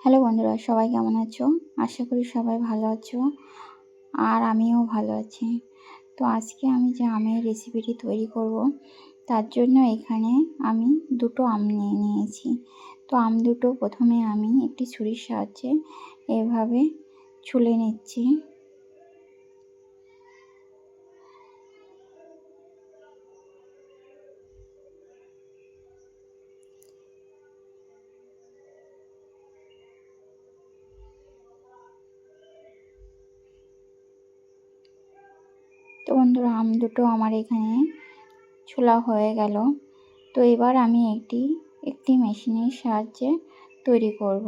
Hello বন্ধুরা, সবাই কেমন আছো? আশা করি সবাই ভালো আছো আর আমিও ভালো আছি। তো আজকে আমি যে আমের রেসিপিটি তৈরি করব, তার জন্য এখানে আমি দুটো আম নিয়ে নিয়েছি। তো আম দুটো প্রথমে আমি একটি ছুরির সাহায্যে এভাবে ছুলে নিচ্ছি। তো বন্ধুরা, আম দুটো আমার এখানে ছোলা হয়ে গেল। তো এবার আমি একটি মেশিনের সাহায্যে তৈরি করব।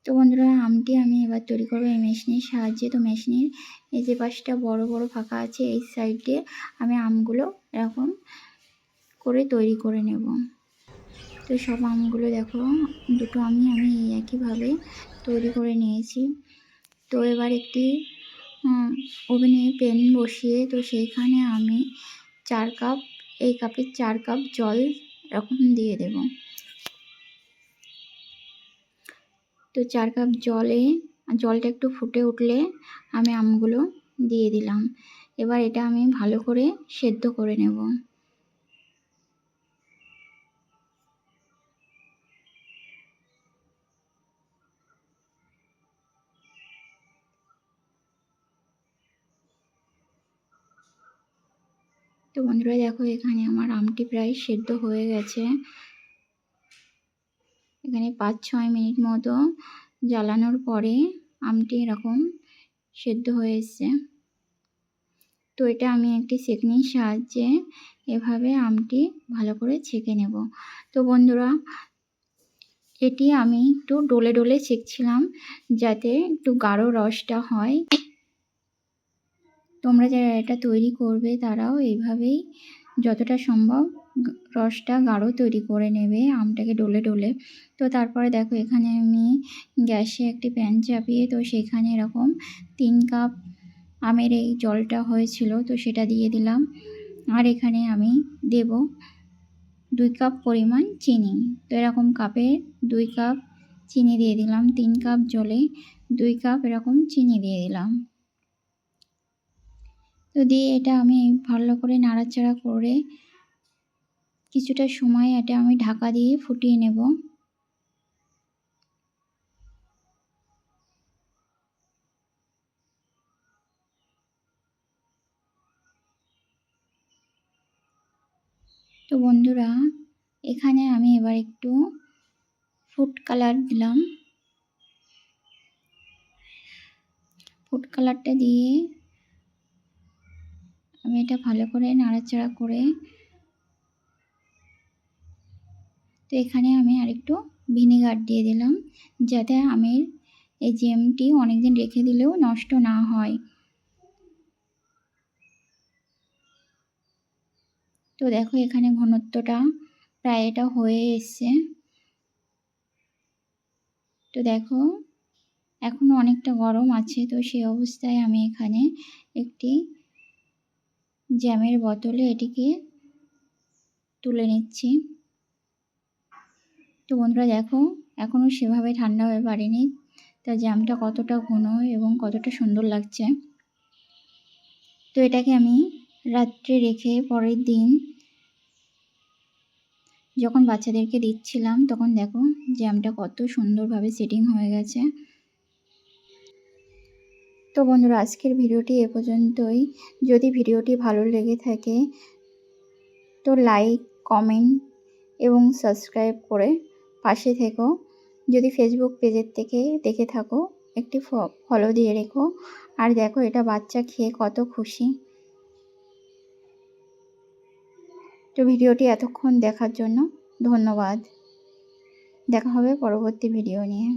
তো বন্ধুরা, আমটি আমি এবার তৈরি করবো এই মেশিনের সাহায্যে। তো মেশিনের এই যে পাশটা বড় বড় ফাঁকা আছে, এই সাইড দিয়ে আমি আমগুলো এরকম করে তৈরি করে নেব। তো সব আমগুলো দেখো, দুটো আমি একইভাবে তৈরি করে নিয়েছি। তো এবার একটি ওভেনে প্যান বসিয়ে, তো সেইখানে আমি 4 কাপ, এই কাপের 4 কাপ জল এরকম দিয়ে দেব। তো 4 কাপ জলটা একটু ফুটে উঠলে আমি আমগুলো দিয়ে দিলাম। এবার এটা আমি ভালো করে সেদ্ধ করে নেব। তো বন্ধুরা দেখো, এখানে আমার আমটি প্রায় সেদ্ধ হয়ে গেছে। এখানে 5-6 মিনিট মতো জ্বালানোর পরে আমটি এরকম সেদ্ধ হয়ে এসছে। তো এটা আমি একটি ছেঁকনির সাহায্যে এভাবে আমটি ভালো করে ছেঁকে নেব। তো বন্ধুরা, এটি আমি একটু ডলে ডলে ছেঁকছিলাম যাতে একটু গাঢ় রসটা হয়। তোমরা যারা এটা তৈরি করবে তারাও এইভাবেই যতটা সম্ভব রসটা গাঢ় তৈরি করে নেবে আমটাকে ডলে ডলে। তো তারপরে দেখো, এখানে আমি গ্যাসে একটি প্যান চাপিয়ে, তো সেখানে এরকম 3 কাপ আমের এই জলটা হয়েছিল, তো সেটা দিয়ে দিলাম। আর এখানে আমি দেব 2 কাপ পরিমাণ চিনি। তো এরকম কাপে 2 কাপ চিনি দিয়ে দিলাম। 3 কাপ জলে 2 কাপ এরকম চিনি দিয়ে দিলাম। তো দিয়ে এটা আমি ভালো করে নাড়াচাড়া করে কিছুটা সময় এটা আমি ঢাকা দিয়ে ফুটিয়ে নেব। তো বন্ধুরা, এখানে আমি এবার একটু ফুড কালার দিলাম। ফুড কালারটা দিয়ে আমি এটা ভালো করে নাড়াচাড়া করে, তো এখানে আমি আরেকটু ভিনেগার দিয়ে দিলাম যাতে আমের এই জ্যামটি অনেকদিন রেখে দিলেও নষ্ট না হয়। তো দেখো, এখানে ঘনত্বটা প্রায় এটা হয়ে এসছে। তো দেখো, এখনো অনেকটা গরম আছে। তো সেই অবস্থায় আমি এখানে একটি জ্যামের বোতলে এটিকে তুলে নিচ্ছি। তো বন্ধুরা দেখো, এখনো সেভাবে ঠান্ডা হয়ে পারেনি। তা জ্যামটা কতটা ঘন এবং কতটা সুন্দর লাগছে। তো এটাকে আমি রাত্রে রেখে পরের দিন যখন বাচ্চাদেরকে দিচ্ছিলাম, তখন দেখো জ্যামটা কত সুন্দরভাবে সেটিং হয়ে গেছে। তো বন্ধুরা, আজকের ভিডিওটি এ পর্যন্তই। যদি ভিডিওটি ভালো লেগে থাকে তো লাইক, কমেন্ট এবং সাবস্ক্রাইব করে পাশে থেকো। যদি ফেসবুক পেজের থেকে দেখে থাকো, একটি ফলো দিয়ে রেখো। আর দেখো, এটা বাচ্চা খেয়ে কত খুশি। তো ভিডিওটি এতক্ষণ দেখার জন্য ধন্যবাদ। দেখা হবে পরবর্তী ভিডিও নিয়ে।